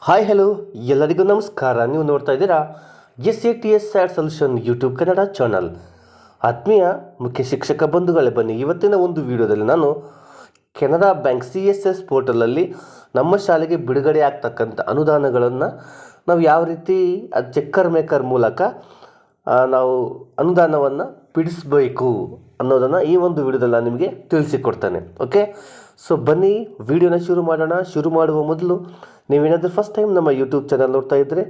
Hi hello ಎಲ್ಲರಿಗೂ ನಮಸ್ಕಾರ. ನೀವು ನೋಡ್ತಾ ಇದ್ದೀರಾ SATS sat solution YouTube Kannada channel. ಆತ್ಮೀಯ ಮುಖ್ಯ ಶಿಕ್ಷಕ ಬಂಧುಗಳೇ, ಬನ್ನಿ ಇವತ್ತಿನ ಒಂದು ವಿಡಿಯೋದಲ್ಲಿ ನಾನು ಕೆನರಾ ಬ್ಯಾಂಕ್ CSS ಪೋರ್ಟಲಲ್ಲಿ ನಮ್ಮ ಶಾಲೆಗೆ ಬಿಡುಗಡೆ ಆಗ್ತಕ್ಕಂಥ ಅನುದಾನಗಳನ್ನು ನಾವು ಯಾವ ರೀತಿ ಚೆಕ್ಕರ್ ಮೇಕರ್ ಮೂಲಕ ನಾವು ಅನುದಾನವನ್ನು ಬಿಡಿಸಬೇಕು ಅನ್ನೋದನ್ನು ಈ ಒಂದು ವಿಡಿಯೋದಲ್ಲಿ ನಾನು ನಿಮಗೆ ತಿಳಿಸಿಕೊಡ್ತೇನೆ. ಓಕೆ, ಸೊ ಬನ್ನಿ ವಿಡಿಯೋನ ಶುರು ಮಾಡೋಣ. ಶುರು ಮಾಡುವ ಮೊದಲು ನೀವೇನಾದರೂ ಫಸ್ಟ್ ಟೈಮ್ ನಮ್ಮ ಯೂಟ್ಯೂಬ್ ಚಾನಲ್ ನೋಡ್ತಾ ಇದ್ದರೆ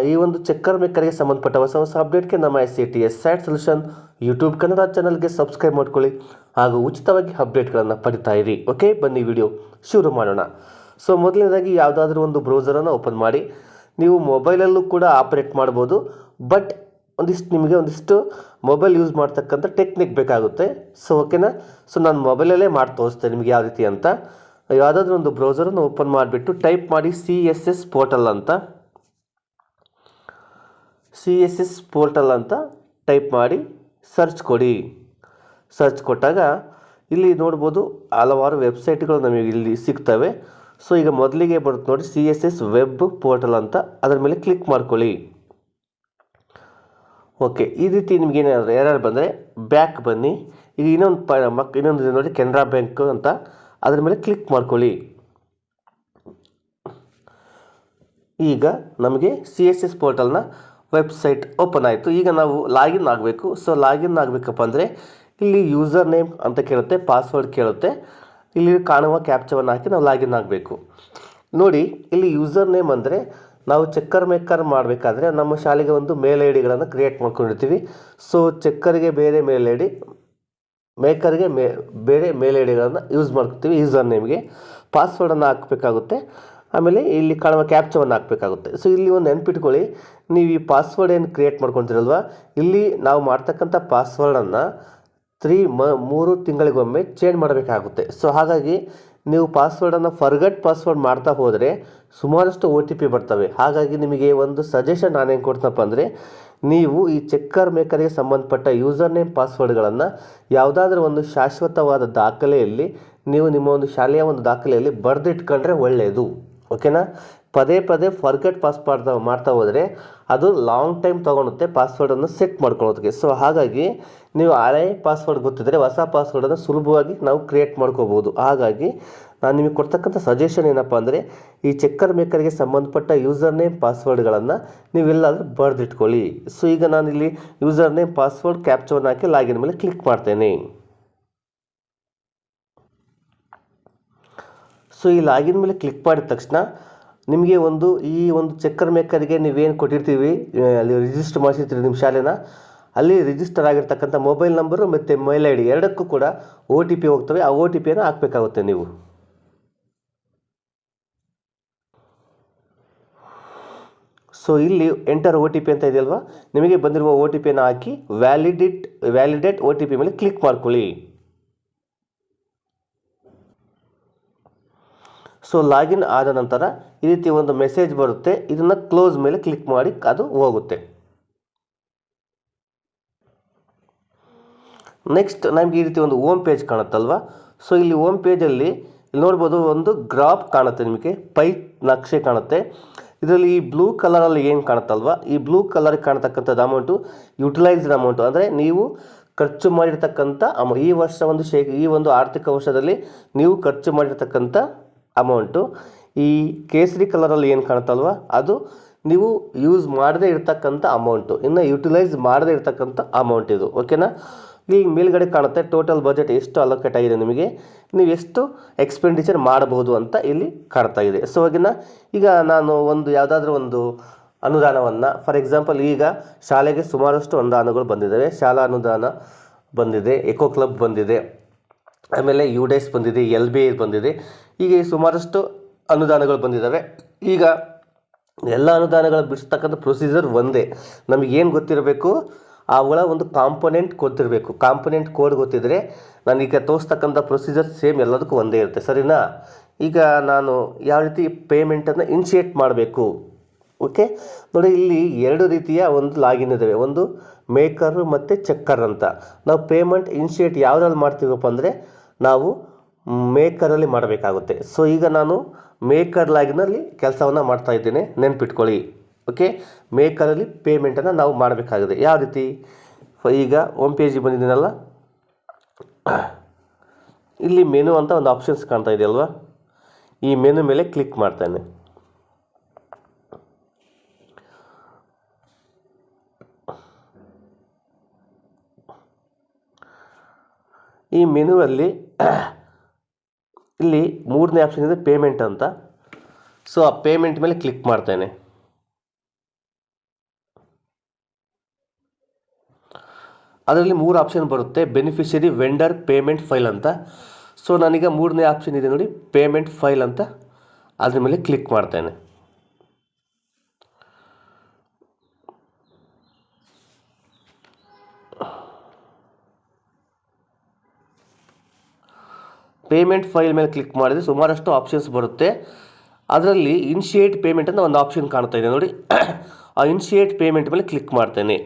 ಈ ಒಂದು ಚೆಕ್ಕರ್ ಮೇಕರ್ಗೆ ಸಂಬಂಧಪಟ್ಟ ಹೊಸ ಅಪ್ಡೇಟ್ಗೆ ನಮ್ಮ SATS sat solution YouTube Kannada ಚಾನಲ್ಗೆ ಸಬ್ಸ್ಕ್ರೈಬ್ ಮಾಡ್ಕೊಳ್ಳಿ ಹಾಗೂ ಉಚಿತವಾಗಿ ಅಪ್ಡೇಟ್ಗಳನ್ನು ಪಡಿತಾ ಇರಿ. ಓಕೆ, ಬನ್ನಿ ವಿಡಿಯೋ ಶುರು ಮಾಡೋಣ. ಸೊ ಮೊದಲನೇದಾಗಿ ಯಾವುದಾದ್ರೂ ಒಂದು ಬ್ರೌಸರನ್ನು ಓಪನ್ ಮಾಡಿ. ನೀವು ಮೊಬೈಲಲ್ಲೂ ಕೂಡ ಆಪ್ರೇಟ್ ಮಾಡ್ಬೋದು, ಬಟ್ ನಿಮಗೆ ಒಂದಿಷ್ಟು ಮೊಬೈಲ್ ಯೂಸ್ ಮಾಡ್ತಕ್ಕಂಥ ಟೆಕ್ನಿಕ್ ಬೇಕಾಗುತ್ತೆ. ಸೊ ಓಕೆನಾ, ಸೊ ನಾನು ಮೊಬೈಲಲ್ಲೇ ಮಾಡಿ ತೋರಿಸ್ತೇನೆ ನಿಮಗೆ ಯಾವ ರೀತಿ ಅಂತ. ಯಾವುದಾದ್ರೂ ಒಂದು ಬ್ರೌಸರನ್ನು ಓಪನ್ ಮಾಡಿಬಿಟ್ಟು ಟೈಪ್ ಮಾಡಿ CSS ಪೋರ್ಟಲ್ ಅಂತ ಟೈಪ್ ಮಾಡಿ ಸರ್ಚ್ ಕೊಡಿ. ಸರ್ಚ್ ಕೊಟ್ಟಾಗ ಇಲ್ಲಿ ನೋಡ್ಬೋದು ಹಲವಾರು ವೆಬ್ಸೈಟ್ಗಳು ನಮಗೆ ಇಲ್ಲಿ ಸಿಗ್ತವೆ. ಸೊ ಈಗ ಮೊದಲಿಗೆ ಬರುತ್ತೆ ನೋಡಿ CSS ವೆಬ್ ಪೋರ್ಟಲ್ ಅಂತ, ಅದರ ಮೇಲೆ ಕ್ಲಿಕ್ ಮಾಡ್ಕೊಳ್ಳಿ. ಓಕೆ, ಈ ರೀತಿ ನಿಮ್ಗೆ ಏನಾದರೂ ಎರರ್ ಬಂದರೆ ಬ್ಯಾಕ್ ಬನ್ನಿ. ಈಗ ಇನ್ನೊಂದು ಇದೆ ನೋಡಿ ಕೆನರಾ ಬ್ಯಾಂಕ್ ಅಂತ, ಅದರ ಮೇಲೆ ಕ್ಲಿಕ್ ಮಾಡ್ಕೊಳ್ಳಿ. ಈಗ ನಮಗೆ CSS ಪೋರ್ಟಲ್ನ ವೆಬ್ಸೈಟ್ ಓಪನ್ ಆಯಿತು. ಈಗ ನಾವು ಲಾಗಿನ್ ಆಗಬೇಕು. ಸೊ ಲಾಗಿನ್ ಆಗಬೇಕಪ್ಪ ಅಂದರೆ ಇಲ್ಲಿ ಯೂಸರ್ ನೇಮ್ ಅಂತ ಕೇಳುತ್ತೆ, ಪಾಸ್ವರ್ಡ್ ಕೇಳುತ್ತೆ. ಇಲ್ಲಿ ಕಾಣುವ ಕ್ಯಾಪ್ಚವನ್ನು ಹಾಕಿ ನಾವು ಲಾಗಿನ್ ಆಗಬೇಕು. ನೋಡಿ, ಇಲ್ಲಿ ಯೂಸರ್ ನೇಮ್ ಅಂದರೆ ನಾವು ಚೆಕ್ಕರ್ ಮೇಕರ್ ಮಾಡಬೇಕಾದ್ರೆ ನಮ್ಮ ಶಾಲೆಗೆ ಒಂದು ಮೇಲ್ ಐ ಡಿಗಳನ್ನು ಕ್ರಿಯೇಟ್ ಮಾಡ್ಕೊಂಡಿರ್ತೀವಿ. ಸೊ ಚೆಕ್ಕರ್ಗೆ ಬೇರೆ ಮೇಲ್ ಐ ಡಿ, ಮೇಕರ್ಗೆ ಬೇರೆ ಮೇಲ್ ಐ ಡಿಗಳನ್ನು ಯೂಸ್ ಮಾಡ್ಕೊತೀವಿ. ಯೂಸರ್ ನೇಮ್ಗೆ ಪಾಸ್ವರ್ಡನ್ನು ಹಾಕಬೇಕಾಗುತ್ತೆ, ಆಮೇಲೆ ಇಲ್ಲಿ ಕಾಣುವ ಕ್ಯಾಪ್ಚವನ್ನು ಹಾಕಬೇಕಾಗುತ್ತೆ. ಸೊ ಇಲ್ಲಿ ಒಂದು ನೆನ್ಪಿಟ್ಕೊಳ್ಳಿ, ನೀವು ಈ ಪಾಸ್ವರ್ಡ್ ಏನು ಕ್ರಿಯೇಟ್ ಮಾಡ್ಕೊತೀರಲ್ವ, ಇಲ್ಲಿ ನಾವು ಮಾಡ್ತಕ್ಕಂಥ ಪಾಸ್ವರ್ಡನ್ನು 3 ತಿಂಗಳಿಗೊಮ್ಮೆ ಚೇಂಜ್ ಮಾಡಬೇಕಾಗುತ್ತೆ. ಸೊ ಹಾಗಾಗಿ ನೀವು ಪಾಸ್ವರ್ಡನ್ನು ಫರ್ಗಟ್ ಪಾಸ್ವರ್ಡ್ ಮಾಡ್ತಾ ಹೋದರೆ ಸುಮಾರಷ್ಟು OTP ಬರ್ತವೆ. ಹಾಗಾಗಿ ನಿಮಗೆ ಒಂದು ಸಜೆಷನ್ ನಾನೇನು ಕೊಡ್ತನಪ್ಪ ಅಂದರೆ, ನೀವು ಈ ಚೆಕ್ಕರ್ ಮೇಕರ್ಗೆ ಸಂಬಂಧಪಟ್ಟ ಯೂಸರ್ ನೇಮ್ ಪಾಸ್ವರ್ಡ್ಗಳನ್ನು ಯಾವುದಾದ್ರೂ ಒಂದು ಶಾಶ್ವತವಾದ ದಾಖಲೆಯಲ್ಲಿ ನೀವು ನಿಮ್ಮ ಒಂದು ಶಾಲೆಯ ಒಂದು ದಾಖಲೆಯಲ್ಲಿ ಬರೆದಿಟ್ಕೊಂಡ್ರೆ ಒಳ್ಳೆಯದು. ಓಕೆನಾ, ಪದೇ ಫರ್ಗಟ್ ಪಾಸ್ವರ್ಡ್ ಮಾಡ್ತಾ ಹೋದರೆ ಅದು ಲಾಂಗ್ ಟೈಮ್ ತೊಗೊಳುತ್ತೆ ಪಾಸ್ವರ್ಡನ್ನು ಸೆಟ್ ಮಾಡ್ಕೊಳ್ಳೋದಕ್ಕೆ. ಸೊ ಹಾಗಾಗಿ ನೀವು ಹಳೆ ಪಾಸ್ವರ್ಡ್ ಗೊತ್ತಿದ್ದರೆ ಹೊಸ ಪಾಸ್ವರ್ಡನ್ನು ಸುಲಭವಾಗಿ ನಾವು ಕ್ರಿಯೇಟ್ ಮಾಡ್ಕೋಬೋದು. ಹಾಗಾಗಿ ನಾನು ನಿಮಗೆ ಕೊಡ್ತಕ್ಕಂಥ ಸಜೆಷನ್ ಏನಪ್ಪ ಅಂದರೆ, ಈ ಚೆಕ್ಕರ್ ಮೇಕರ್ಗೆ ಸಂಬಂಧಪಟ್ಟ ಯೂಸರ್ ನೇಮ್ ಪಾಸ್ವರ್ಡ್ಗಳನ್ನು ನೀವೆಲ್ಲಾದರೂ ಬರೆದಿಟ್ಕೊಳ್ಳಿ. ಸೊ ಈಗ ನಾನಿಲ್ಲಿ ಯೂಸರ್ ನೇಮ್ ಪಾಸ್ವರ್ಡ್ ಕ್ಯಾಪ್ಚವನ್ನು ಹಾಕಿ ಲಾಗಿನ್ ಮೇಲೆ ಕ್ಲಿಕ್ ಮಾಡ್ತೇನೆ. ಸೊ ಈ ಲಾಗಿನ್ ಮೇಲೆ ಕ್ಲಿಕ್ ಮಾಡಿದ ತಕ್ಷಣ ನಿಮಗೆ ಈ ಒಂದು ಚೆಕ್ಕರ್ ಮೇಕರ್ಗೆ ನೀವೇನು ಕೊಟ್ಟಿರ್ತೀವಿ, ಅಲ್ಲಿ ರಿಜಿಸ್ಟರ್ ಮಾಡಿಸಿರ್ತೀರಿ ನಿಮ್ಮ ಶಾಲೆನ, ಅಲ್ಲಿ ರಿಜಿಸ್ಟರ್ ಆಗಿರ್ತಕ್ಕಂಥ ಮೊಬೈಲ್ ನಂಬರು ಮತ್ತು ಮೇಲ್ ಐ ಡಿ ಎರಡಕ್ಕೂ ಕೂಡ OTP ಹೋಗ್ತವೆ. ಆ OTPಯನ್ನು ಹಾಕಬೇಕಾಗುತ್ತೆ ನೀವು. ಸೊ ಇಲ್ಲಿ ಎಂಟರ್ OTP ಅಂತ ಇದೆಯಲ್ವಾ, ನಿಮಗೆ ಬಂದಿರುವ OTPಯನ್ನು ಹಾಕಿ ವ್ಯಾಲಿಡೇಟ್ OTP ಮೇಲೆ ಕ್ಲಿಕ್ ಮಾಡ್ಕೊಳ್ಳಿ. ಸೊ ಲಾಗಿನ್ ಆದ ನಂತರ ಈ ರೀತಿ ಒಂದು ಮೆಸೇಜ್ ಬರುತ್ತೆ. ಇದನ್ನು ಕ್ಲೋಸ್ ಮೇಲೆ ಕ್ಲಿಕ್ ಮಾಡಿ ಅದು ಹೋಗುತ್ತೆ. ನೆಕ್ಸ್ಟ್ ನಮಗೆ ಈ ರೀತಿ ಒಂದು ಹೋಮ್ ಪೇಜ್ ಕಾಣುತ್ತಲ್ವ. ಸೊ ಇಲ್ಲಿ ಹೋಮ್ ಪೇಜಲ್ಲಿ ನೋಡ್ಬೋದು ಒಂದು ಗ್ರಾಫ್ ಕಾಣುತ್ತೆ, ನಿಮಗೆ ಪೈ ನಕ್ಷೆ ಕಾಣುತ್ತೆ. ಇದರಲ್ಲಿ ಈ ಬ್ಲೂ ಕಲರಲ್ಲಿ ಏನು ಕಾಣುತ್ತಲ್ವ, ಈ ಬ್ಲೂ ಕಲರ್ ಕಾಣತಕ್ಕಂಥದ್ದು ಅಮೌಂಟು ಯುಟಿಲೈಸ್ಡ್ ಅಮೌಂಟು, ಅಂದರೆ ನೀವು ಖರ್ಚು ಮಾಡಿರ್ತಕ್ಕಂಥ ಈ ಒಂದು ಆರ್ಥಿಕ ವರ್ಷದಲ್ಲಿ ನೀವು ಖರ್ಚು ಮಾಡಿರ್ತಕ್ಕಂಥ ಅಮೌಂಟು. ಈ ಕೇಸರಿ ಕಲರಲ್ಲಿ ಏನು ಕಾಣುತ್ತಲ್ವ ಅದು ನೀವು ಯೂಸ್ ಮಾಡದೇ ಇರ್ತಕ್ಕಂಥ ಅಮೌಂಟು, ಇನ್ನು ಯುಟಿಲೈಸ್ ಮಾಡದೇ ಇರ್ತಕ್ಕಂಥ ಅಮೌಂಟ್ ಇದು. ಓಕೆನಾ, ಇಲ್ಲಿ ಮೇಲ್ಗಡೆ ಕಾಣುತ್ತೆ ಟೋಟಲ್ ಬಜೆಟ್ ಎಷ್ಟು ಅಲೋಕೇಟ್ ಆಗಿದೆ, ನಿಮಗೆ ನೀವು ಎಷ್ಟು ಎಕ್ಸ್ಪೆಂಡಿಚರ್ ಮಾಡಬಹುದು ಅಂತ ಇಲ್ಲಿ ಕಾಣ್ತಾ ಇದೆ. ಸೊ ಈಗ ನಾನು ಯಾವುದಾದ್ರೂ ಒಂದು ಅನುದಾನವನ್ನು, ಫಾರ್ ಎಕ್ಸಾಂಪಲ್ ಈಗ ಶಾಲೆಗೆ ಸುಮಾರಷ್ಟು ಅನುದಾನಗಳು ಬಂದಿದ್ದಾವೆ. ಶಾಲಾ ಅನುದಾನ ಬಂದಿದೆ, ಎಕೋ ಕ್ಲಬ್ ಬಂದಿದೆ, ಆಮೇಲೆ UDES ಬಂದಿದೆ, LBI ಬಂದಿದೆ, ಹೀಗೆ ಸುಮಾರಷ್ಟು ಅನುದಾನಗಳು ಬಂದಿದ್ದಾವೆ. ಈಗ ಎಲ್ಲ ಅನುದಾನಗಳು ಬಿಡಿಸ್ತಕ್ಕಂಥ ಪ್ರೊಸೀಜರ್ ಒಂದೇ. ನಮಗೇನು ಗೊತ್ತಿರಬೇಕು, ಅವುಗಳ ಒಂದು ಕಾಂಪೊನೆಂಟ್ ಗೊತ್ತಿರಬೇಕು. ಕಾಂಪೊನೆಂಟ್ ಕೋಡ್ ಗೊತ್ತಿದ್ದರೆ ನಾನೀಗ ತೋರಿಸ್ತಕ್ಕಂಥ ಪ್ರೊಸೀಜರ್ ಸೇಮ್ ಎಲ್ಲದಕ್ಕೂ ಒಂದೇ ಇರುತ್ತೆ. ಸರಿನಾ? ಈಗ ನಾನು ಯಾವ ರೀತಿ ಪೇಮೆಂಟನ್ನು ಇನಿಷಿಯೇಟ್ ಮಾಡಬೇಕು. ಓಕೆ, ನೋಡಿ ಇಲ್ಲಿ 2 ರೀತಿಯ ಒಂದು ಲಾಗಿನ್ ಇದ್ದಾವೆ, ಒಂದು ಮೇಕರ್ ಮತ್ತು ಚೆಕ್ಕರ್ ಅಂತ. ನಾವು ಪೇಮೆಂಟ್ ಇನಿಷಿಯೇಟ್ ಯಾವುದ್ರಲ್ಲಿ ಮಾಡ್ತೀವಪ್ಪ ಅಂದರೆ, ನಾವು ಮೇಕರಲ್ಲಿ ಮಾಡಬೇಕಾಗುತ್ತೆ. ಸೊ ಈಗ ನಾನು ಮೇಕರ್ ಲಾಗಿನಲ್ಲಿ ಕೆಲಸವನ್ನು ಮಾಡ್ತಾ ಇದ್ದೇನೆ, ನೆನ್ಪಿಟ್ಕೊಳ್ಳಿ. ಓಕೆ, ಮೇಕರಲ್ಲಿ ಪೇಮೆಂಟನ್ನು ನಾವು ಮಾಡಬೇಕಾಗಿದೆ. ಯಾವ ರೀತಿ? ಈಗ ಹೋಮ್ ಪೇಜಿಗೆ ಬಂದಿದ್ದೀನಲ್ಲ, ಇಲ್ಲಿ ಮೆನು ಅಂತ ಒಂದು ಆಪ್ಷನ್ಸ್ ಕಾಣ್ತಾ ಇದೆಯಲ್ವಾ, ಈ ಮೆನು ಮೇಲೆ ಕ್ಲಿಕ್ ಮಾಡ್ತೇನೆ. ಈ ಮೆನುವಲ್ಲಿ ಇಲ್ಲಿ 3ನೇ ಆಪ್ಷನ್ ಇದೆ ಪೇಮೆಂಟ್ ಅಂತ. ಸೊ ಆ ಪೇಮೆಂಟ್ ಮೇಲೆ ಕ್ಲಿಕ್ ಮಾಡ್ತೇನೆ. ಅದರಲ್ಲಿ 3 ಆಪ್ಷನ್ ಬರುತ್ತೆ, ಬೆನಿಫಿಷರಿ, ವೆಂಡರ್, ಪೇಮೆಂಟ್ ಫೈಲ್ ಅಂತ. ಸೊ ನಾನೀಗ 3ನೇ ಆಪ್ಷನ್ ಇದೆ ನೋಡಿ, ಪೇಮೆಂಟ್ ಫೈಲ್ ಅಂತ, ಅದ್ರ ಮೇಲೆ ಕ್ಲಿಕ್ ಮಾಡ್ತೇನೆ. ಪೇಮೆಂಟ್ ಫೈಲ್ ಮೇಲೆ ಕ್ಲಿಕ್ ಮಾಡಿದರೆ ಸುಮಾರಷ್ಟು ಆಪ್ಷನ್ಸ್ ಬರುತ್ತೆ. ಅದರಲ್ಲಿ ಇನಿಷಿಯೇಟ್ ಪೇಮೆಂಟ್ ಅಂತ ಒಂದು ಆಪ್ಷನ್ ಕಾಣ್ತಾ ಇದೆ ನೋಡಿ, ಆ ಇನಿಷಿಯೇಟ್ ಪೇಮೆಂಟ್ ಮೇಲೆ ಕ್ಲಿಕ್ ಮಾಡ್ತೇನೆ.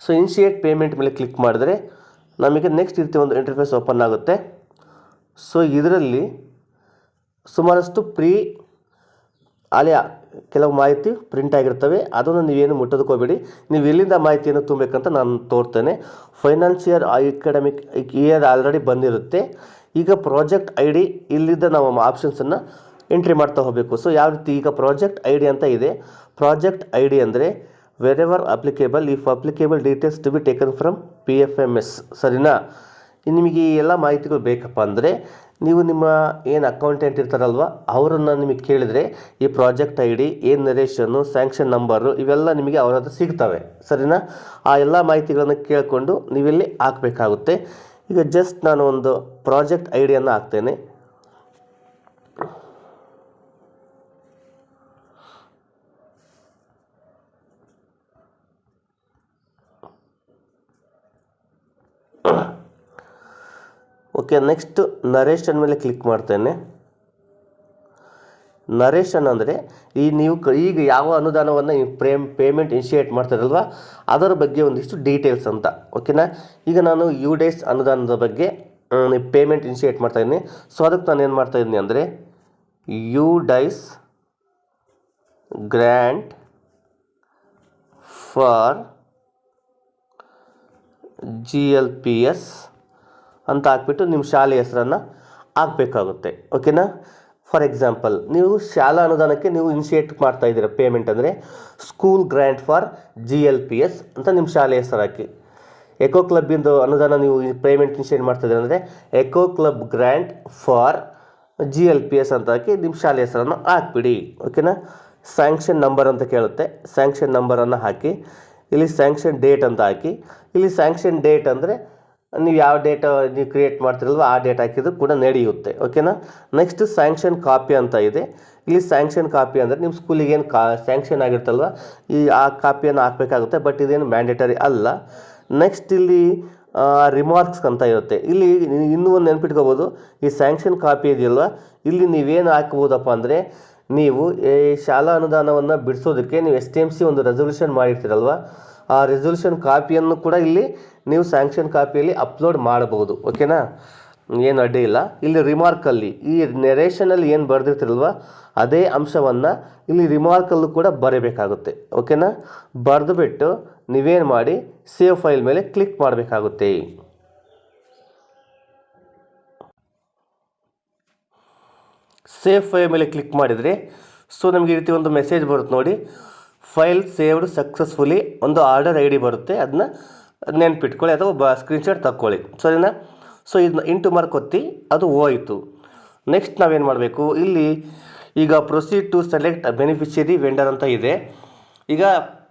ಸೊ ಇನಿಷಿಯೇಟ್ ಪೇಮೆಂಟ್ ಮೇಲೆ ಕ್ಲಿಕ್ ಮಾಡಿದರೆ ನಮಗೆ ನೆಕ್ಸ್ಟ್ ರೀತಿ ಒಂದು ಇಂಟರ್ಫೇಸ್ ಓಪನ್ ಆಗುತ್ತೆ. ಸೊ ಇದರಲ್ಲಿ ಸುಮಾರಷ್ಟು ಕೆಲವು ಮಾಹಿತಿ ಪ್ರಿಂಟ್ ಆಗಿರ್ತವೆ, ಅದನ್ನು ನೀವೇನು ಮುಟ್ಟೋದಕ್ಕೋಗ್ಬೇಡಿ. ನೀವು ಎಲ್ಲಿಂದ ಮಾಹಿತಿಯನ್ನು ತುಂಬಬೇಕಂತ ನಾನು ತೋರ್ತೇನೆ. ಫೈನಾನ್ಷಿಯಲ್ ಅಕಾಡೆಮಿಕ್ ಇಯರ್ ಆಲ್ರೆಡಿ ಬಂದಿರುತ್ತೆ. ಈಗ ಪ್ರಾಜೆಕ್ಟ್ ಐ ಡಿ, ಇಲ್ಲಿದ್ದ ನಾವು ಆಪ್ಷನ್ಸನ್ನು ಎಂಟ್ರಿ ಮಾಡ್ತಾ ಹೋಗಬೇಕು. ಸೊ ಯಾವ ರೀತಿ? ಈಗ ಪ್ರಾಜೆಕ್ಟ್ ಐ ಡಿ ಅಂತ ಇದೆ. ಪ್ರಾಜೆಕ್ಟ್ ಐ ಡಿ ಅಂದರೆ wherever applicable, if applicable details to be taken from PFMS. ಸರಿನಾ? ನಿಮಗೆ ಈ ಎಲ್ಲ ಮಾಹಿತಿಗಳು ಬೇಕಪ್ಪ ಅಂದರೆ ನೀವು ನಿಮ್ಮ ಏನು ಅಕೌಂಟೆಂಟ್ ಇರ್ತಾರಲ್ವ, ಅವರನ್ನು ನಿಮಗೆ ಕೇಳಿದರೆ ಈ ಪ್ರಾಜೆಕ್ಟ್ ಐ ಡಿ, ಏನು ನರೇಷನ್ನು, ಸ್ಯಾಂಕ್ಷನ್ ನಂಬರು, ಇವೆಲ್ಲ ನಿಮಗೆ ಅವರ ಹತ್ರ ಸಿಗ್ತವೆ. ಸರಿನಾ? ಆ ಎಲ್ಲ ಮಾಹಿತಿಗಳನ್ನು ಕೇಳಿಕೊಂಡು ನೀವಿಲ್ಲಿ ಹಾಕಬೇಕಾಗುತ್ತೆ. ಈಗ ಜಸ್ಟ್ ನಾನು ಒಂದು ಪ್ರಾಜೆಕ್ಟ್ ಐ ಡಿಯನ್ನು ಹಾಕ್ತೇನೆ. ಓಕೆ, ನೆಕ್ಸ್ಟ್ ನರೇಷನ್ ಮೇಲೆ ಕ್ಲಿಕ್ ಮಾಡ್ತೇನೆ. ನರೇಷನ್ ಅಂದರೆ ಈಗ ಯಾವ ಅನುದಾನವನ್ನು ಪೇಮೆಂಟ್ ಇನಿಷಿಯೇಟ್ ಮಾಡ್ತಾರಲ್ವ, ಅದರ ಬಗ್ಗೆ ಒಂದಿಷ್ಟು ಡೀಟೇಲ್ಸ್ ಅಂತ. ಓಕೆನಾ? ಈಗ ನಾನು UDAIS ಅನುದಾನದ ಬಗ್ಗೆ ಪೇಮೆಂಟ್ ಇನಿಷಿಯೇಟ್ ಮಾಡ್ತಾಯಿದ್ದೀನಿ. ಸೊ ಅದಕ್ಕೆ ನಾನು ಏನು ಮಾಡ್ತಾಯಿದ್ದೀನಿ ಅಂದರೆ UDAIS ಗ್ರ್ಯಾಂಟ್ ಫಾರ್ GLPS ಅಂತ ಹಾಕ್ಬಿಟ್ಟು ನಿಮ್ಮ ಶಾಲೆ ಹೆಸರನ್ನು ಹಾಕಬೇಕಾಗುತ್ತೆ. ಓಕೆನಾ? ಫಾರ್ ಎಕ್ಸಾಂಪಲ್, ನೀವು ಶಾಲಾ ಅನುದಾನಕ್ಕೆ ನೀವು ಇನಿಷಿಯೇಟ್ ಮಾಡ್ತಾ ಇದ್ದೀರಾ ಪೇಮೆಂಟ್ ಅಂದರೆ ಸ್ಕೂಲ್ ಗ್ರ್ಯಾಂಟ್ ಫಾರ್ GLPS ಅಂತ ನಿಮ್ಮ ಶಾಲೆ ಹೆಸರು ಹಾಕಿ. ಎಕೋ ಕ್ಲಬ್ಬಿಂದು ಅನುದಾನ ನೀವು ಪೇಮೆಂಟ್ ಇನಿಷಿಯೇಟ್ ಮಾಡ್ತಾ ಇದ್ದೀರಾ ಅಂದರೆ eco club grant for GLPS ಅಂತ ಹಾಕಿ ನಿಮ್ಮ ಶಾಲೆ ಹೆಸರನ್ನು ಹಾಕ್ಬಿಡಿ. ಓಕೆನಾ? ಸ್ಯಾಂಕ್ಷನ್ ನಂಬರ್ ಅಂತ ಕೇಳುತ್ತೆ, ಸ್ಯಾಂಕ್ಷನ್ ನಂಬರನ್ನು ಹಾಕಿ. ಇಲ್ಲಿ ಸ್ಯಾಂಕ್ಷನ್ ಡೇಟ್ ಅಂತ ಹಾಕಿ. ಇಲ್ಲಿ ಸ್ಯಾಂಕ್ಷನ್ ಡೇಟ್ ಅಂದರೆ ನೀವು ಯಾವ ಡೇಟ್ ನೀವು ಕ್ರಿಯೇಟ್ ಮಾಡ್ತಿರಲ್ವ ಆ ಡೇಟ್ ಹಾಕಿದ್ರು ಕೂಡ ನಡೆಯುತ್ತೆ. ಓಕೆನಾ? ನೆಕ್ಸ್ಟ್ ಸ್ಯಾಂಕ್ಷನ್ ಕಾಪಿ ಅಂತ ಇದೆ. ಇಲ್ಲಿ ಸ್ಯಾಂಕ್ಷನ್ ಕಾಪಿ ಅಂದರೆ ನಿಮ್ಮ ಸ್ಕೂಲಿಗೆ ಏನು ಸ್ಯಾಂಕ್ಷನ್ ಆಗಿರ್ತಲ್ವ ಆ ಕಾಪಿಯನ್ನು ಹಾಕಬೇಕಾಗುತ್ತೆ, ಬಟ್ ಇದೇನು ಮ್ಯಾಂಡೇಟರಿ ಅಲ್ಲ. ನೆಕ್ಸ್ಟ್ ಇಲ್ಲಿ ರಿಮಾರ್ಕ್ಸ್ ಅಂತ ಇರುತ್ತೆ. ಇಲ್ಲಿ ಇನ್ನೂ ಒಂದು ನೆನ್ಪಿಟ್ಕೋಬೋದು, ಈ ಸ್ಯಾಂಕ್ಷನ್ ಕಾಪಿ ಇದೆಯಲ್ವ, ಇಲ್ಲಿ ನೀವೇನು ಹಾಕ್ಬೋದಪ್ಪ ಅಂದರೆ ನೀವು ಈ ಶಾಲಾ ಅನುದಾನವನ್ನು ಬಿಡಿಸೋದಕ್ಕೆ ನೀವು STMC ಒಂದು ರೆಸೊಲ್ಯೂಷನ್ ಮಾಡಿರ್ತೀರಲ್ವ, ಆ ರೆಸೊಲ್ಯೂಷನ್ ಕಾಪಿಯನ್ನು ಕೂಡ ಇಲ್ಲಿ ನೀವು ಸ್ಯಾಂಕ್ಷನ್ ಕಾಪಿಯಲ್ಲಿ ಅಪ್ಲೋಡ್ ಮಾಡಬಹುದು. ಓಕೆನಾ? ಏನು ಅಡ್ಡಿ ಇಲ್ಲ. ಇಲ್ಲಿ ರಿಮಾರ್ಕಲ್ಲಿ ಈ ನೆರೇಷನಲ್ಲಿ ಏನು ಬರೆದಿರ್ತಿರಲ್ವ ಅದೇ ಅಂಶವನ್ನು ಇಲ್ಲಿ ರಿಮಾರ್ಕಲ್ಲೂ ಕೂಡ ಬರೀಬೇಕಾಗುತ್ತೆ. ಓಕೆನಾ? ಬರೆದು ಬಿಟ್ಟು ನೀವೇನು ಮಾಡಿ ಸೇವ್ ಫೈಲ್ ಮೇಲೆ ಕ್ಲಿಕ್ ಮಾಡಬೇಕಾಗುತ್ತೆ. ಸೇವ್ ಫೈಲ್ ಮೇಲೆ ಕ್ಲಿಕ್ ಮಾಡಿದರೆ ಸೊ ನಮಗೆ ಈ ರೀತಿ ಒಂದು ಮೆಸೇಜ್ ಬರುತ್ತೆ ನೋಡಿ, ಫೈಲ್ ಸೇವ್ಡ್ ಸಕ್ಸಸ್ಫುಲಿ, ಒಂದು ಆರ್ಡರ್ ID ಬರುತ್ತೆ, ಅದನ್ನ ನೆನ್ಪಿಟ್ಕೊಳ್ಳಿ ಅಥವಾ ಸ್ಕ್ರೀನ್ಶಾಟ್ ತಕ್ಕೊಳ್ಳಿ. ಸರಿನಾ? ಸೊ ಇದನ್ನ ಇಂಟು ಮಾರ್ಕ್ ಒತ್ತಿ, ಅದು ಹೋಯಿತು. ನೆಕ್ಸ್ಟ್ ನಾವೇನು ಮಾಡಬೇಕು, ಇಲ್ಲಿ ಈಗ proceed to select beneficiary vendor ಅಂತ ಇದೆ. ಈಗ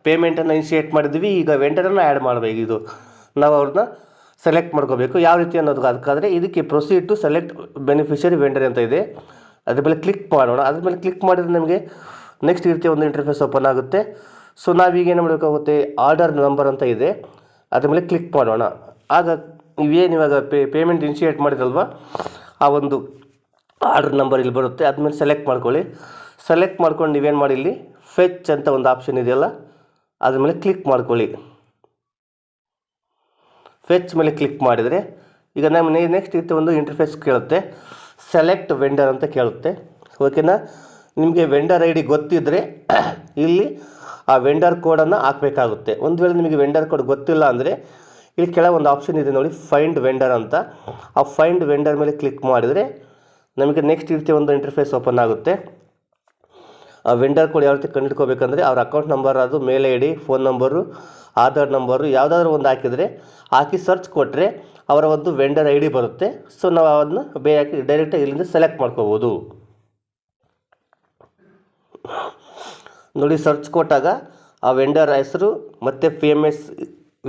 ಪೇಮೆಂಟನ್ನು ಇನಿಷಿಯೇಟ್ ಮಾಡಿದ್ವಿ, ಈಗ ವೆಂಡರನ್ನು ಆ್ಯಡ್ ಮಾಡಬೇಕು. ಇದು ನಾವು ಅವ್ರನ್ನ ಸೆಲೆಕ್ಟ್ ಮಾಡ್ಕೋಬೇಕು. ಯಾವ ರೀತಿ ಅನ್ನೋದು ಅದಕ್ಕಾದರೆ ಇದಕ್ಕೆ proceed to select beneficiary vendor ಅಂತ ಇದೆ, ಅದ್ರ ಮೇಲೆ ಕ್ಲಿಕ್ ಮಾಡೋಣ. ಅದ್ರ ಮೇಲೆ ಕ್ಲಿಕ್ ಮಾಡಿದ್ರೆ ನಮಗೆ ನೆಕ್ಸ್ಟ್ ಈ ರೀತಿ ಒಂದು ಇಂಟರ್ಫೇಸ್ ಓಪನ್ ಆಗುತ್ತೆ. ಸೊ ನಾವೀಗ ಏನು ಮಾಡಬೇಕಾಗುತ್ತೆ, ಆರ್ಡರ್ ನಂಬರ್ ಅಂತ ಇದೆ, ಅದ್ರ ಮೇಲೆ ಕ್ಲಿಕ್ ಮಾಡೋಣ. ಆಗ ನೀವೇನು ಇವಾಗ ಪೇಮೆಂಟ್ ಇನಿಷಿಯೇಟ್ ಮಾಡಿದ್ರಲ್ವ ಆ ಒಂದು ಆರ್ಡರ್ ನಂಬರ್ ಇಲ್ಲಿ ಬರುತ್ತೆ, ಅದ್ಮೇಲೆ ಸೆಲೆಕ್ಟ್ ಮಾಡ್ಕೊಳ್ಳಿ. ಸೆಲೆಕ್ಟ್ ಮಾಡ್ಕೊಂಡು ನೀವೇನು ಮಾಡಿ ಇಲ್ಲಿ ಫೆಚ್ ಅಂತ ಒಂದು ಆಪ್ಷನ್ ಇದೆಯಲ್ಲ ಅದ್ರ ಮೇಲೆ ಕ್ಲಿಕ್ ಮಾಡ್ಕೊಳ್ಳಿ. ಫೆಚ್ ಮೇಲೆ ಕ್ಲಿಕ್ ಮಾಡಿದರೆ ಈಗ ನಮ್ಮ ನೆಕ್ಸ್ಟ್ ಇತ್ತು ಒಂದು ಇಂಟರ್ಫೇಸ್ ಕೇಳುತ್ತೆ, ಸೆಲೆಕ್ಟ್ ವೆಂಡರ್ ಅಂತ ಕೇಳುತ್ತೆ. ಓಕೆನಾ, ನಿಮಗೆ ವೆಂಡರ್ ಐ ಡಿ ಗೊತ್ತಿದ್ದರೆ ಇಲ್ಲಿ ಆ ವೆಂಡರ್ ಕೋಡನ್ನು ಹಾಕಬೇಕಾಗುತ್ತೆ. ಒಂದು ವೇಳೆ ನಿಮಗೆ ವೆಂಡರ್ ಕೋಡ್ ಗೊತ್ತಿಲ್ಲ ಅಂದರೆ ಇಲ್ಲಿ ಕೆಳಗೆ ಒಂದು ಆಪ್ಷನ್ ಇದೆ ನೋಡಿ, ಫೈಂಡ್ ವೆಂಡರ್ ಅಂತ. ಆ ಫೈಂಡ್ ವೆಂಡರ್ ಮೇಲೆ ಕ್ಲಿಕ್ ಮಾಡಿದರೆ ನಮಗೆ ನೆಕ್ಸ್ಟ್ ಈ ರೀತಿ ಒಂದು ಇಂಟರ್ಫೇಸ್ ಓಪನ್ ಆಗುತ್ತೆ. ಆ ವೆಂಡರ್ ಕೋಡ್ ಯಾವ ರೀತಿ ಕಂಡುಹಿಡ್ಕೋಬೇಕಂದ್ರೆ ಅವ್ರ ಅಕೌಂಟ್ ನಂಬರ್, ಅದು mail I D, phone number, Aadhaar number ಯಾವುದಾದ್ರೂ ಒಂದು ಹಾಕಿ ಸರ್ಚ್ ಕೊಟ್ಟರೆ ಅವರ ಒಂದು ವೆಂಡರ್ ಐ ಡಿ ಬರುತ್ತೆ. ಸೊ ನಾವು ಅದನ್ನ ಡೈರೆಕ್ಟಾಗಿ ಇಲ್ಲಿಂದ ಸೆಲೆಕ್ಟ್ ಮಾಡ್ಕೋಬೋದು. ನೋಡಿ, ಸರ್ಚ್ ಕೊಟ್ಟಾಗ ಆ ವೆಂಡರ್ ಹೆಸರು ಮತ್ತು ಫೇಮಸ್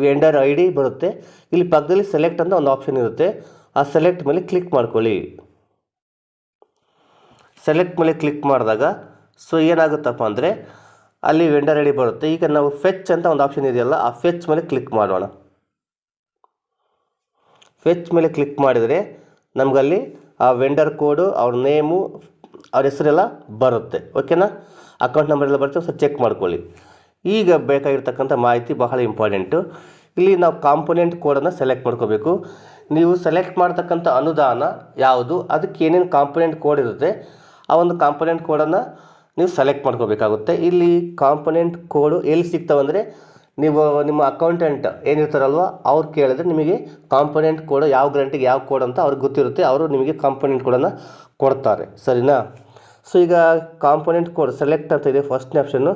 ವೆಂಡರ್ ಐ ಡಿ ಬರುತ್ತೆ. ಇಲ್ಲಿ ಪಕ್ಕದಲ್ಲಿ ಸೆಲೆಕ್ಟ್ ಅಂತ ಒಂದು ಆಪ್ಷನ್ ಇರುತ್ತೆ, ಆ ಸೆಲೆಕ್ಟ್ ಮೇಲೆ ಕ್ಲಿಕ್ ಮಾಡ್ಕೊಳ್ಳಿ. ಸೆಲೆಕ್ಟ್ ಮೇಲೆ ಕ್ಲಿಕ್ ಮಾಡಿದಾಗ ಸೊ ಏನಾಗುತ್ತಪ್ಪ ಅಂದರೆ ಅಲ್ಲಿ ವೆಂಡರ್ ಐ ಡಿ ಬರುತ್ತೆ. ಈಗ ನಾವು ಫೆಚ್ ಅಂತ ಒಂದು ಆಪ್ಷನ್ ಇದೆಯಲ್ಲ, ಆ ಫೆಚ್ ಮೇಲೆ ಕ್ಲಿಕ್ ಮಾಡೋಣ. ಫೆಚ್ ಮೇಲೆ ಕ್ಲಿಕ್ ಮಾಡಿದರೆ ನಮಗಲ್ಲಿ ಆ ವೆಂಡರ್ ಕೋಡು, ಅವ್ರ ನೇಮು, ಅವ್ರ ಹೆಸರೆಲ್ಲ ಬರುತ್ತೆ. ಓಕೆನಾ, ಅಕೌಂಟ್ ನಂಬರ್ ಎಲ್ಲ ಬರುತ್ತೆ. ಸೊ ಚೆಕ್ ಮಾಡ್ಕೊಳ್ಳಿ. ಈಗ ಬೇಕಾಗಿರ್ತಕ್ಕಂಥ ಮಾಹಿತಿ ಬಹಳ ಇಂಪಾರ್ಟೆಂಟು. ಇಲ್ಲಿ ನಾವು ಕಾಂಪೊನೆಂಟ್ ಕೋಡನ್ನು ಸೆಲೆಕ್ಟ್ ಮಾಡ್ಕೋಬೇಕು. ನೀವು ಸೆಲೆಕ್ಟ್ ಮಾಡ್ತಕ್ಕಂಥ ಅನುದಾನ ಯಾವುದು, ಅದಕ್ಕೆ ಏನೇನು ಕಾಂಪೊನೆಂಟ್ ಕೋಡ್ ಇರುತ್ತೆ, ಆ ಒಂದು ಕಾಂಪೊನೆಂಟ್ ಕೋಡನ್ನು ನೀವು ಸೆಲೆಕ್ಟ್ ಮಾಡ್ಕೋಬೇಕಾಗುತ್ತೆ. ಇಲ್ಲಿ ಕಾಂಪೊನೆಂಟ್ ಕೋಡು ಎಲ್ಲಿ ಸಿಗ್ತಾವಂದರೆ ನೀವು ನಿಮ್ಮ ಅಕೌಂಟೆಂಟ್ ಏನಿರ್ತಾರಲ್ವ ಅವ್ರು ಕೇಳಿದ್ರೆ ನಿಮಗೆ ಕಾಂಪೊನೆಂಟ್ ಕೋಡ್ ಯಾವ ಗ್ರಾಂಟಿಗೆ ಯಾವ ಕೋಡ್ ಅಂತ ಅವ್ರಿಗೆ ಗೊತ್ತಿರುತ್ತೆ, ಅವರು ನಿಮಗೆ ಕಾಂಪೊನೆಂಟ್ ಕೋಡನ್ನು ಕೊಡ್ತಾರೆ. ಸರಿನಾ? ಸೊ ಈಗ ಕಾಂಪೊನೆಂಟ್ ಕೋಡ್ ಸೆಲೆಕ್ಟ್ ಅಂತ ಇದೆ ಫಸ್ಟ್ನೇ ಆಪ್ಷನ್ನು,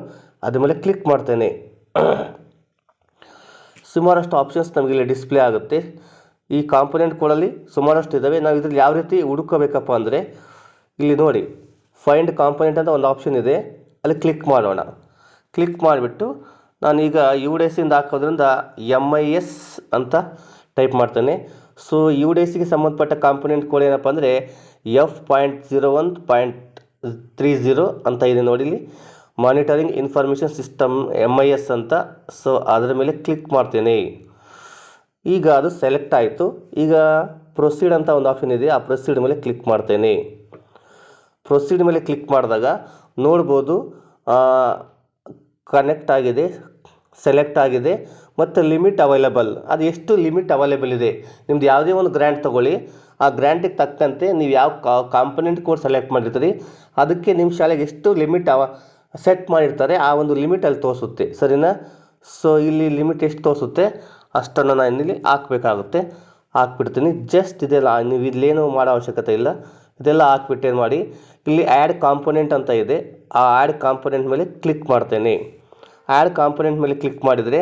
ಅದ್ರ ಮೇಲೆ ಕ್ಲಿಕ್ ಮಾಡ್ತೇನೆ. ಸುಮಾರಷ್ಟು ಆಪ್ಷನ್ಸ್ ನಮಗೆ ಇಲ್ಲಿ ಡಿಸ್ಪ್ಲೇ ಆಗುತ್ತೆ. ಈ ಕಾಂಪೊನೆಂಟ್ ಕೋಡಲ್ಲಿ ಸುಮಾರಷ್ಟು ಇದ್ದಾವೆ. ನಾವು ಇದ್ರಲ್ಲಿ ಯಾವ ರೀತಿ ಹುಡುಕೋಬೇಕಪ್ಪ ಅಂದರೆ ಇಲ್ಲಿ ನೋಡಿ, ಫೈಂಡ್ ಕಾಂಪೊನೆಂಟ್ ಅಂತ ಒಂದು ಆಪ್ಷನ್ ಇದೆ, ಅಲ್ಲಿ ಕ್ಲಿಕ್ ಮಾಡೋಣ. ಕ್ಲಿಕ್ ಮಾಡಿಬಿಟ್ಟು ನಾನೀಗ UDICಯಿಂದ ಹಾಕೋದ್ರಿಂದ MIS ಅಂತ ಟೈಪ್ ಮಾಡ್ತೇನೆ. ಸೊ UDICಗೆ ಸಂಬಂಧಪಟ್ಟ ಕಾಂಪೊನೆಂಟ್ ಕೋಡ್ ಏನಪ್ಪ ಅಂದರೆ F.01.30 ಅಂತ ಇದೆ ನೋಡಿ, ಇಲ್ಲಿ ಮಾನಿಟರಿಂಗ್ ಇನ್ಫಾರ್ಮೇಷನ್ ಸಿಸ್ಟಮ್ MIS ಅಂತ. ಸೊ ಅದರ ಮೇಲೆ ಕ್ಲಿಕ್ ಮಾಡ್ತೇನೆ. ಈಗ ಅದು ಸೆಲೆಕ್ಟ್ ಆಯಿತು. ಈಗ ಪ್ರೊಸೀಡ್ ಅಂತ ಒಂದು ಆಪ್ಷನ್ ಇದೆ, ಆ ಪ್ರೊಸೀಡ್ ಮೇಲೆ ಕ್ಲಿಕ್ ಮಾಡ್ತೇನೆ. ಪ್ರೊಸೀಡ್ ಮೇಲೆ ಕ್ಲಿಕ್ ಮಾಡಿದಾಗ ನೋಡ್ಬೋದು ಕನೆಕ್ಟ್ ಆಗಿದೆ, ಸೆಲೆಕ್ಟ್ ಆಗಿದೆ ಮತ್ತು ಲಿಮಿಟ್ ಅವೈಲೇಬಲ್. ಅದು ಎಷ್ಟು ಲಿಮಿಟ್ ಅವೈಲೇಬಲ್ ಇದೆ, ನಿಮ್ದು ಯಾವುದೇ ಒಂದು ಗ್ರ್ಯಾಂಟ್ ತೊಗೊಳ್ಳಿ, ಆ ಗ್ರ್ಯಾಂಟಿಗೆ ತಕ್ಕಂತೆ ನೀವು ಯಾವ ಕಾಂಪೊನೆಂಟ್ ಕೋಡ್ ಸೆಲೆಕ್ಟ್ ಮಾಡಿರ್ತೀರಿ ಅದಕ್ಕೆ ನಿಮ್ಮ ಶಾಲೆಗೆ ಎಷ್ಟು ಲಿಮಿಟ್ ಸೆಟ್ ಮಾಡಿರ್ತಾರೆ ಆ ಒಂದು ಲಿಮಿಟ್ ಅಲ್ಲಿ ತೋರಿಸುತ್ತೆ. ಸರಿನಾ? ಸೊ ಇಲ್ಲಿ ಲಿಮಿಟ್ ಎಷ್ಟು ತೋರಿಸುತ್ತೆ ಅಷ್ಟನ್ನು ನಾನು ಇಲ್ಲಿ ಹಾಕಬೇಕಾಗುತ್ತೆ. ಹಾಕ್ಬಿಡ್ತೀನಿ. ಜಸ್ಟ್ ಇದೆಲ್ಲ ನೀವು ಇಲ್ಲೇನು ಮಾಡೋ ಅವಶ್ಯಕತೆ ಇಲ್ಲ, ಇದೆಲ್ಲ ಹಾಕ್ಬಿಟ್ಟು ಏನು ಮಾಡಿ, ಇಲ್ಲಿ ಆ್ಯಡ್ ಕಾಂಪೊನೆಂಟ್ ಅಂತ ಇದೆ, ಆ ಆ್ಯಡ್ ಕಾಂಪೊನೆಂಟ್ ಮೇಲೆ ಕ್ಲಿಕ್ ಮಾಡ್ತೇನೆ. ಆ್ಯಡ್ ಕಾಂಪೊನೆಂಟ್ ಮೇಲೆ ಕ್ಲಿಕ್ ಮಾಡಿದರೆ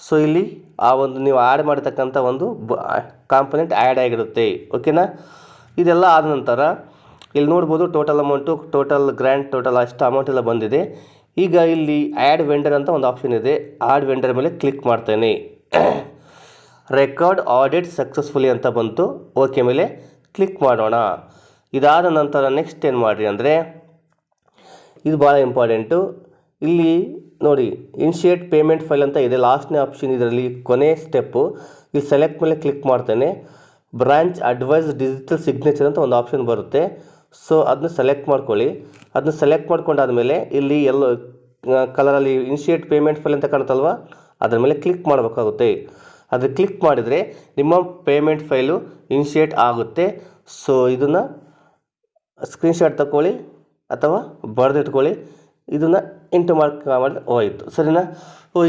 ಸೊ ಇಲ್ಲಿ ಆ ಒಂದು ನೀವು ಆ್ಯಡ್ ಮಾಡತಕ್ಕಂಥ ಒಂದು ಕಾಂಪೊನೆಂಟ್ ಆ್ಯಡ್ ಆಗಿರುತ್ತೆ. ಓಕೆನಾ? ಇದೆಲ್ಲ ಆದ ನಂತರ ಇಲ್ಲಿ ನೋಡ್ಬೋದು total amount, total grant, total ಅಷ್ಟು ಅಮೌಂಟ್ ಎಲ್ಲ ಬಂದಿದೆ. ಈಗ ಇಲ್ಲಿ ಆ್ಯಡ್ ವೆಂಡರ್ ಅಂತ ಒಂದು ಆಪ್ಷನ್ ಇದೆ, ಆ್ಯಡ್ ವೆಂಡರ್ ಮೇಲೆ ಕ್ಲಿಕ್ ಮಾಡ್ತೇನೆ. ರೆಕಾರ್ಡ್ ಆಡಿಟ್ ಸಕ್ಸಸ್ಫುಲಿ ಅಂತ ಬಂತು, ಓಕೆ ಮೇಲೆ ಕ್ಲಿಕ್ ಮಾಡೋಣ. ಇದಾದ ನಂತರ ನೆಕ್ಸ್ಟ್ ಏನು ಮಾಡಿರಿ ಅಂದರೆ ಇದು ಭಾಳ ಇಂಪಾರ್ಟೆಂಟು. ಇಲ್ಲಿ ನೋಡಿ ಇನ್ಶಿಯೇಟ್ ಪೇಮೆಂಟ್ ಫೈಲ್ ಅಂತ ಇದೆ, ಲಾಸ್ಟ್ನೇ ಆಪ್ಷನ್, ಇದರಲ್ಲಿ ಕೊನೆ ಸ್ಟೆಪ್ಪು. ಇಲ್ಲಿ ಸೆಲೆಕ್ಟ್ ಮೇಲೆ ಕ್ಲಿಕ್ ಮಾಡ್ತೇನೆ. ಬ್ರಾಂಚ್ ಅಡ್ವೈಸ್ ಡಿಜಿಟಲ್ ಸಿಗ್ನೇಚರ್ ಅಂತ ಒಂದು ಆಪ್ಷನ್ ಬರುತ್ತೆ. ಸೊ ಅದನ್ನ ಸೆಲೆಕ್ಟ್ ಮಾಡ್ಕೊಳ್ಳಿ. ಅದನ್ನ ಸೆಲೆಕ್ಟ್ ಮಾಡ್ಕೊಂಡಾದ್ಮೇಲೆ ಇಲ್ಲಿ ಎಲ್ಲೋ ಕಲರಲ್ಲಿ ಇನ್ಶಿಯೇಟ್ ಪೇಮೆಂಟ್ ಫೈಲ್ ಅಂತ ಕಾಣುತ್ತಲ್ವ, ಅದ್ರ ಮೇಲೆ ಕ್ಲಿಕ್ ಮಾಡಬೇಕಾಗುತ್ತೆ. ಅದು ಕ್ಲಿಕ್ ಮಾಡಿದರೆ ನಿಮ್ಮ ಪೇಮೆಂಟ್ ಫೈಲು ಇನ್ಶಿಯೇಟ್ ಆಗುತ್ತೆ. ಸೊ ಇದನ್ನು ಸ್ಕ್ರೀನ್ಶಾಟ್ ತಗೊಳ್ಳಿ ಅಥವಾ ಬರೆದಿಟ್ಕೊಳ್ಳಿ, ಇದನ್ನು ಇಂಟು ಮಾಡಿದ್ರೆ ಹೋಯಿತು. ಸರಿನಾ?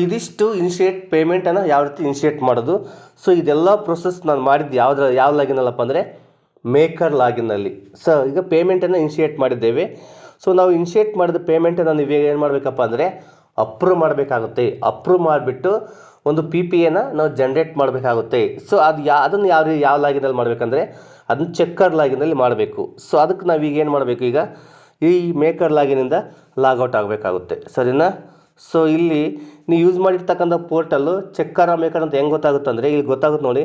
ಇದಿಷ್ಟು ಇನ್ಶಿಯೇಟ್ ಪೇಮೆಂಟನ್ನು ಯಾವ ರೀತಿ ಇನ್ಶಿಯೇಟ್ ಮಾಡೋದು. ಸೊ ಇದೆಲ್ಲ ಪ್ರೊಸೆಸ್ ನಾನು ಮಾಡಿದ್ದು ಯಾವ ಲಾಗಿನಲ್ಲಪ್ಪ ಅಂದರೆ ಮೇಕರ್ ಲಾಗಿನಲ್ಲಿ. ಸೊ ಈಗ ಪೇಮೆಂಟನ್ನು ಇನ್ಶಿಯೇಟ್ ಮಾಡಿದ್ದೇವೆ. ಸೊ ನಾವು ಇನ್ಶಿಯೇಟ್ ಮಾಡಿದ ಪೇಮೆಂಟನ್ನು ನೀವು ಏನು ಮಾಡಬೇಕಪ್ಪ ಅಂದರೆ ಅಪ್ರೂವ್ ಮಾಡಬೇಕಾಗುತ್ತೆ. ಅಪ್ರೂವ್ ಮಾಡಿಬಿಟ್ಟು ಒಂದು PPAನ ನಾವು ಜನ್ರೇಟ್ ಮಾಡಬೇಕಾಗುತ್ತೆ. ಸೊ ಅದನ್ನು ಯಾವ ಲಾಗಿನಲ್ಲಿ ಮಾಡಬೇಕಂದ್ರೆ ಅದನ್ನು ಚೆಕ್ಕರ್ ಲಾಗಿನಲ್ಲಿ ಮಾಡಬೇಕು. ಸೊ ಅದಕ್ಕೆ ನಾವೀಗ ಏನು ಮಾಡಬೇಕು, ಈಗ ಈ ಮೇಕರ್ ಲಾಗಿನಿಂದ ಲಾಗೌಟ್ ಆಗಬೇಕಾಗುತ್ತೆ. ಸರಿನಾ? ಸೊ ಇಲ್ಲಿ ನೀವು ಯೂಸ್ ಮಾಡಿರ್ತಕ್ಕಂಥ ಪೋರ್ಟಲ್ಲು ಚೆಕ್ಕರ್ ಮೇಕರ್ ಅಂತ ಹೆಂಗೆ ಗೊತ್ತಾಗುತ್ತೆ ಅಂದರೆ ಇಲ್ಲಿ ಗೊತ್ತಾಗುತ್ತೆ ನೋಡಿ,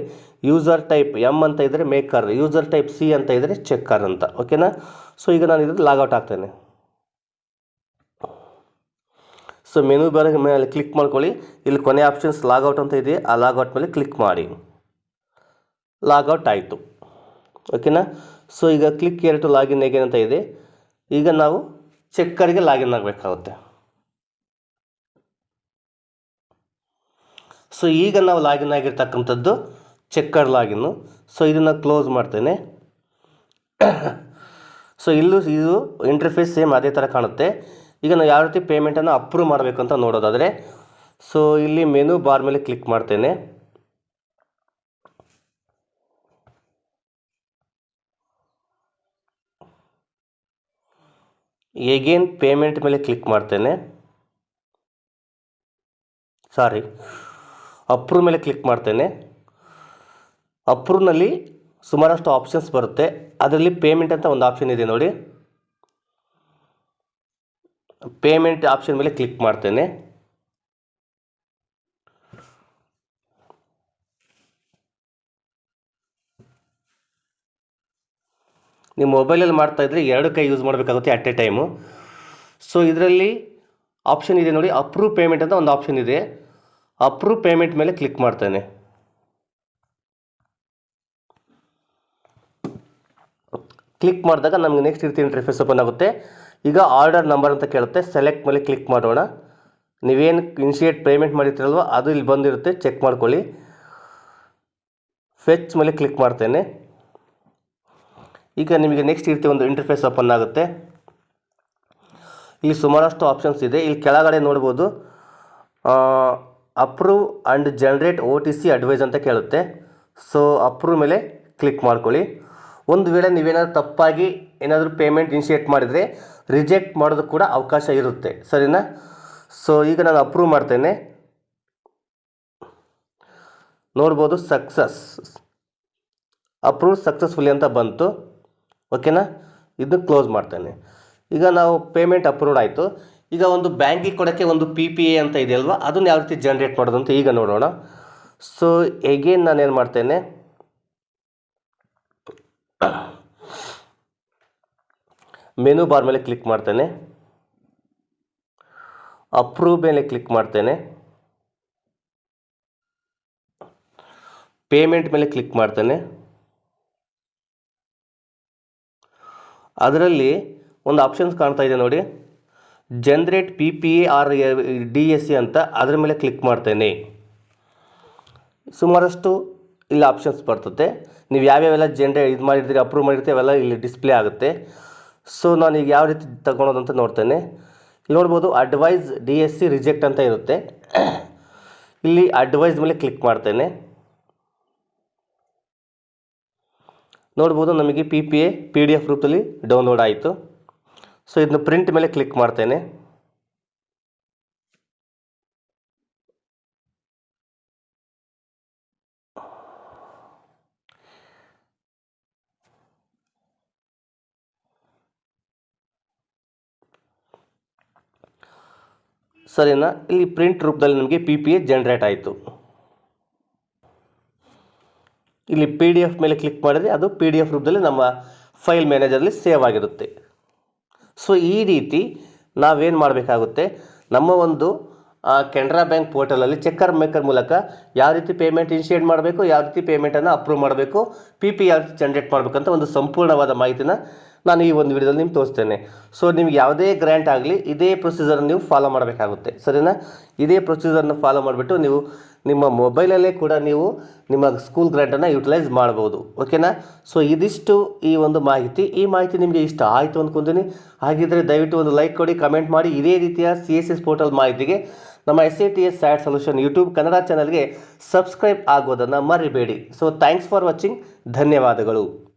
ಯೂಸರ್ ಟೈಪ್ M ಅಂತ ಇದ್ದರೆ ಮೇಕರ್, ಯೂಸರ್ ಟೈಪ್ C ಅಂತ ಇದ್ದರೆ ಚೆಕ್ಕರ್ ಅಂತ. ಓಕೆನಾ? ಸೊ ಈಗ ನಾನು ಇದ್ರ ಲಾಗೌಟ್ ಆಗ್ತೇನೆ. ಸೊ ಮೆನು ಬಾರ್ ಮೇಲೆ ಕ್ಲಿಕ್ ಮಾಡ್ಕೊಳ್ಳಿ. ಇಲ್ಲಿ ಕೊನೆ ಆಪ್ಷನ್ಸ್ ಲಾಗೌಟ್ ಅಂತ ಇದೆ, ಆ ಲಾಗೌಟ್ ಮೇಲೆ ಕ್ಲಿಕ್ ಮಾಡಿ. ಲಾಗೌಟ್ ಆಯಿತು. ಓಕೆನಾ? ಸೊ ಈಗ click here to login again ಅಂತ ಇದೆ. ಈಗ ನಾವು ಚೆಕ್ಕರ್ಗೆ ಲಾಗಿನ್ ಆಗಬೇಕಾಗುತ್ತೆ. ಸೊ ಈಗ ನಾವು ಲಾಗಿನ್ ಆಗಿರ್ತಕ್ಕಂಥದ್ದು ಚೆಕ್ಕರ್ ಲಾಗಿನ್ನು. ಸೊ ಇದನ್ನು ಕ್ಲೋಸ್ ಮಾಡ್ತೇನೆ. ಸೊ ಇಲ್ಲೂ ಇದು ಇಂಟರ್ಫೇಸ್ ಸೇಮ್ ಅದೇ ಥರ ಕಾಣುತ್ತೆ. ಈಗ ನಾವು ಯಾವ ರೀತಿ ಪೇಮೆಂಟನ್ನು ಅಪ್ರೂವ್ ಮಾಡಬೇಕು ಅಂತ ನೋಡೋದಾದರೆ, ಸೊ ಇಲ್ಲಿ ಮೆನು ಬಾರ್ ಮೇಲೆ ಕ್ಲಿಕ್ ಮಾಡ್ತೇನೆ. ಎಗೇನ್ ಪೇಮೆಂಟ್ ಮೇಲೆ ಕ್ಲಿಕ್ ಮಾಡ್ತೇನೆ. ಅಪ್ರೂವ್ ಮೇಲೆ ಕ್ಲಿಕ್ ಮಾಡ್ತೇನೆ. ಅಪ್ರೂವ್ನಲ್ಲಿ ಸುಮಾರಷ್ಟು ಆಪ್ಷನ್ಸ್ ಬರುತ್ತೆ. ಅದರಲ್ಲಿ ಪೇಮೆಂಟ್ ಅಂತ ಒಂದು ಆಪ್ಷನ್ ಇದೆ ನೋಡಿ. ಪೇಮೆಂಟ್ ಆಪ್ಷನ್ ಮೇಲೆ ಕ್ಲಿಕ್ ಮಾಡ್ತೇನೆ. ನೀವು ಮೊಬೈಲಲ್ಲಿ ಮಾಡ್ತಾ ಇದ್ದರೆ 2 ಕೈ ಯೂಸ್ ಮಾಡಬೇಕಾಗುತ್ತೆ ಅಟ್ ಎ ಟೈಮು. ಸೊ ಇದರಲ್ಲಿ ಆಪ್ಷನ್ ಇದೆ ನೋಡಿ, ಅಪ್ರೂವ್ ಪೇಮೆಂಟ್ ಅಂತ ಒಂದು ಆಪ್ಷನ್ ಇದೆ. ಅಪ್ರೂವ್ ಪೇಮೆಂಟ್ ಮೇಲೆ ಕ್ಲಿಕ್ ಮಾಡ್ತೇನೆ. ಕ್ಲಿಕ್ ಮಾಡಿದಾಗ ನಮಗೆ ನೆಕ್ಸ್ಟ್ ರೀತಿ ಇಂಟರ್ಫೇಸ್ ಓಪನ್ ಆಗುತ್ತೆ. ಈಗ ಆರ್ಡರ್ ನಂಬರ್ ಅಂತ ಕೇಳುತ್ತೆ. ಸೆಲೆಕ್ಟ್ ಮೇಲೆ ಕ್ಲಿಕ್ ಮಾಡೋಣ. ನೀವೇನು ಇನಿಷಿಯೇಟ್ ಪೇಮೆಂಟ್ ಮಾಡಿರ್ತೀರಲ್ವ ಅದು ಇಲ್ಲಿ ಬಂದಿರುತ್ತೆ, ಚೆಕ್ ಮಾಡ್ಕೊಳ್ಳಿ. ಫೆಚ್ ಮೇಲೆ ಕ್ಲಿಕ್ ಮಾಡ್ತೇನೆ. ಈಗ ನಿಮಗೆ ನೆಕ್ಸ್ಟ್ ರೀತಿ ಒಂದು ಇಂಟರ್ಫೇಸ್ ಓಪನ್ ಆಗುತ್ತೆ. ಇಲ್ಲಿ ಸುಮಾರಷ್ಟು ಆಪ್ಷನ್ಸ್ ಇದೆ. ಇಲ್ಲಿ ಕೆಳಗಡೆ ನೋಡ್ಬೋದು approve and generate OTC advice ಅಂತ ಕೇಳುತ್ತೆ. ಸೊ ಅಪ್ರೂವ್ ಮೇಲೆ ಕ್ಲಿಕ್ ಮಾಡ್ಕೊಳ್ಳಿ. ಒಂದು ವೇಳೆ ನೀವೇನಾದರೂ ತಪ್ಪಾಗಿ ಏನಾದರೂ ಪೇಮೆಂಟ್ ಇನಿಷಿಯೇಟ್ ಮಾಡಿದರೆ ರಿಜೆಕ್ಟ್ ಮಾಡೋದಕ್ಕೆ ಕೂಡ ಅವಕಾಶ ಇರುತ್ತೆ, ಸರಿನಾ? ಸೊ ಈಗ ನಾನು ಅಪ್ರೂವ್ ಮಾಡ್ತೇನೆ. ನೋಡ್ಬೋದು ಅಪ್ರೂವ್ ಸಕ್ಸಸ್ಫುಲಿ ಅಂತ ಬಂತು. ಓಕೆನಾ? ಇದನ್ನು ಕ್ಲೋಸ್ ಮಾಡ್ತೇನೆ. ಈಗ ನಾವು ಪೇಮೆಂಟ್ ಅಪ್ರೂವ್ಡ್ ಆಯಿತು. ಈಗ ಒಂದು ಬ್ಯಾಂಕಿಗೆ ಕೊಡೋಕ್ಕೆ ಒಂದು PPA ಅಂತ ಇದೆಯಲ್ವ, ಅದನ್ನು ಯಾವ ರೀತಿ ಜನ್ರೇಟ್ ಮಾಡೋದು ಅಂತ ಈಗ ನೋಡೋಣ. ಸೊ ಎಗೇನ್ ನಾನೇನು ಮಾಡ್ತೇನೆ, ಮೆನು ಬಾರ್ ಮೇಲೆ ಕ್ಲಿಕ್ ಮಾಡ್ತೇನೆ. ಅಪ್ರೂವ್ ಮೇಲೆ ಕ್ಲಿಕ್ ಮಾಡ್ತೇನೆ. ಪೇಮೆಂಟ್ ಮೇಲೆ ಕ್ಲಿಕ್ ಮಾಡ್ತೇನೆ. ಅದರಲ್ಲಿ ಒಂದು ಆಪ್ಷನ್ಸ್ ಕಾಣ್ತಾ ಇದೆ ನೋಡಿ, ಜನರೇಟ್ PPA ಆರ್ DSC ಅಂತ, ಅದರ ಮೇಲೆ ಕ್ಲಿಕ್ ಮಾಡ್ತೇನೆ. ಸುಮಾರಷ್ಟು ಇಲ್ಲಿ ಆಪ್ಷನ್ಸ್ ಬರ್ತದೆ. ನೀವು ಯಾವ್ಯಾವೆಲ್ಲ ಇದು ಮಾಡಿರ್ತೀರಿ, ಅಪ್ರೂವ್ ಮಾಡಿರ್ತೀವಿ ಅವೆಲ್ಲ ಇಲ್ಲಿ ಡಿಸ್ಪ್ಲೇ ಆಗುತ್ತೆ. ಸೊ ನಾನು ಈಗ ಯಾವ ರೀತಿ ತಗೊಳೋದಂತ ನೋಡ್ತೇನೆ. ಇಲ್ಲಿ ನೋಡ್ಬೋದು ಅಡ್ವೈಸ್ DSC ರಿಜೆಕ್ಟ್ ಅಂತ ಇರುತ್ತೆ. ಇಲ್ಲಿ ಅಡ್ವೈಸ್ ಮೇಲೆ ಕ್ಲಿಕ್ ಮಾಡ್ತೇನೆ. ನೋಡ್ಬೋದು ನಮಗೆ PPA PDF ರೂಪದಲ್ಲಿ ಡೌನ್ಲೋಡ್ ಆಯಿತು. ಸೊ ಇದನ್ನು ಪ್ರಿಂಟ್ ಮೇಲೆ ಕ್ಲಿಕ್ ಮಾಡ್ತೇನೆ. ಸರಿನಾ? ಇಲ್ಲಿ ಪ್ರಿಂಟ್ ರೂಪದಲ್ಲಿ ನಮಗೆ PPA ಜನರೇಟ್ ಆಯಿತು. ಇಲ್ಲಿ PDF ಮೇಲೆ ಕ್ಲಿಕ್ ಮಾಡಿದರೆ ಅದು PDF ರೂಪದಲ್ಲಿ ನಮ್ಮ ಫೈಲ್ ಮ್ಯಾನೇಜರಲ್ಲಿ ಸೇವ್ ಆಗಿರುತ್ತೆ. ಸೊ ಈ ರೀತಿ ನಾವೇನು ಮಾಡಬೇಕಾಗುತ್ತೆ, ನಮ್ಮ ಒಂದು ಕೆನರಾ ಬ್ಯಾಂಕ್ ಪೋರ್ಟಲಲ್ಲಿ ಚೆಕ್ಕರ್ ಮೇಕರ್ ಮೂಲಕ ಯಾವ ರೀತಿ ಪೇಮೆಂಟ್ ಇನಿಷಿಯೇಟ್ ಮಾಡಬೇಕು, ಯಾವ ರೀತಿ ಪೇಮೆಂಟನ್ನು ಅಪ್ರೂವ್ ಮಾಡಬೇಕು, PPA ಯಾವ ರೀತಿ ಜನರೇಟ್ ಮಾಡಬೇಕಂತ ಒಂದು ಸಂಪೂರ್ಣವಾದ ಮಾಹಿತಿನ ನಾನು ಈ ಒಂದು ವಿಡಿಯೋದಲ್ಲಿ ನಿಮ್ಗೆ ತೋರಿಸ್ತೇನೆ. ಸೊ ನಿಮ್ಗೆ ಯಾವುದೇ ಗ್ರ್ಯಾಂಟ್ ಆಗಲಿ ಇದೇ ಪ್ರೊಸೀಜರ್ನ ನೀವು ಫಾಲೋ ಮಾಡಬೇಕಾಗುತ್ತೆ, ಸರಿನಾ? ಇದೇ ಪ್ರೊಸೀಜರ್ನ ಫಾಲೋ ಮಾಡಿಬಿಟ್ಟು ನೀವು ನಿಮ್ಮ ಮೊಬೈಲಲ್ಲೇ ಕೂಡ ನೀವು ನಿಮ್ಮ ಸ್ಕೂಲ್ ಗ್ರ್ಯಾಂಟನ್ನು ಯೂಟಿಲೈಸ್ ಮಾಡ್ಬೋದು. ಓಕೆನಾ? ಸೊ ಇದಿಷ್ಟು ಈ ಒಂದು ಮಾಹಿತಿ. ಈ ಮಾಹಿತಿ ನಿಮಗೆ ಇಷ್ಟ ಆಯಿತು ಅಂದ್ಕೊತೀನಿ. ಹಾಗಿದ್ದರೆ ದಯವಿಟ್ಟು ಒಂದು ಲೈಕ್ ಕೊಡಿ, ಕಮೆಂಟ್ ಮಾಡಿ. ಇದೇ ರೀತಿಯ CSS ಪೋರ್ಟಲ್ ಮಾಹಿತಿಗೆ ನಮ್ಮ SATS SAT solution YouTube Kannada ಚಾನಲ್ಗೆ ಸಬ್ಸ್ಕ್ರೈಬ್ ಆಗೋದನ್ನು ಮರಿಬೇಡಿ. So thanks for watching. ಧನ್ಯವಾದಗಳು.